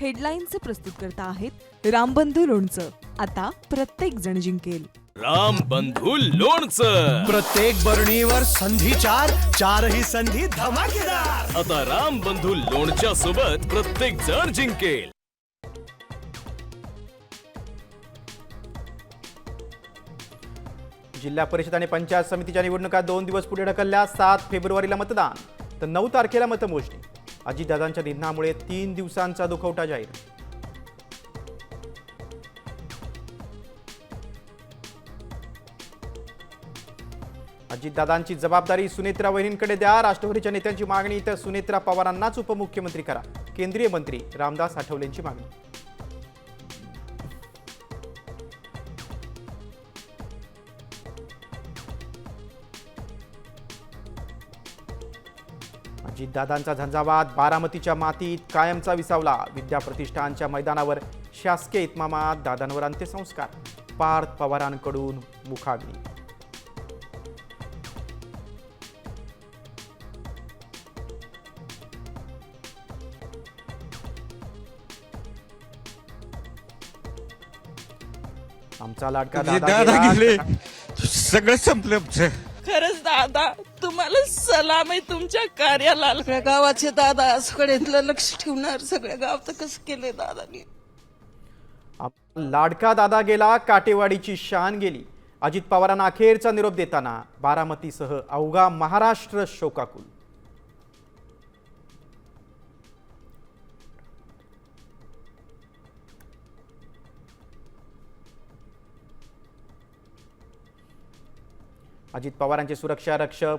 हेडलाईनचे प्रस्तुत करता आहेत रामबंधू लोणचं. आता प्रत्येक जण जिंकेल. रामबंधू लोणचं. प्रत्येक बरणीवर संधी चार, चारही संधी धमाकेदार. आता रामबंधू लोणच्या सोबत प्रत्येक जण जिंकेल. जिल्हा परिषद आणि पंचायत समितीच्या निवडणुका 2 दिवस पुढे ढकलल्या. 7 फेब्रुवारीला मतदान तर 9 तारखेला मतमोजणी. अजितदादांच्या निधनामुळे 3 दिवसांचा दुखवटा जाहीर. अजितदादांची जबाबदारी सुनेत्रा वहिनींकडे द्या. राष्ट्रवादीच्या नेत्यांची मागणी. तर सुनेत्रा पवारांनाच उपमुख्यमंत्री करा. केंद्रीय मंत्री रामदास आठवलेंची मागणी. अजितदादांचा झंझावात बारामतीच्या मातीत कायमचा विसावला. विद्या प्रतिष्ठानच्या मैदानावर शासकीय इतमामात दादांवर अंत्यसंस्कार. पार्थ पवारांकडून मुखाग्नी. आमचा लाडका दादा गेले, सगळं संपलं आमचं. खरंच दादा, तुम्हाला सलाम आहे तुमच्या कार्याला. सगळ्या गावाचे दादा सगळ्यांना लक्ष ठेवणार. सगळ्या गावचं कसं केलंय दादानी. लाडका दादा गेला, काटेवाडीची शान गेली. अजित पवारांना अखेरचा निरोप देताना बारामतीसह अवघा महाराष्ट्र शोकाकुल. अजित पवारांचे सुरक्षा रक्षक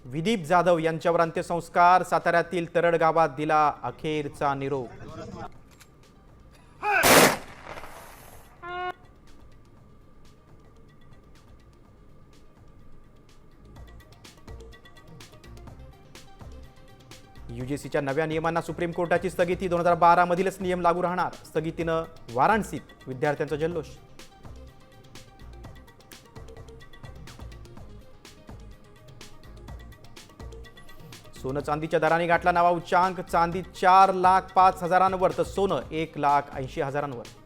विदीप जाधव यांच्यावर अंत्यसंस्कार. साताऱ्यातील तरड गावात दिला अखेरचा निरोप. यूजीसीच्या नव्या नियमांना सुप्रीम कोर्टाची स्थगिती. 2012 मधीलच नियम लागू राहणार. स्थगितीनं वाराणसीत विद्यार्थ्यांचा जल्लोष. सोनं चांदीच्या दराने गाठला नवा उच्चांक. चांदी 4,05,000 तर सोनं 1,80,000.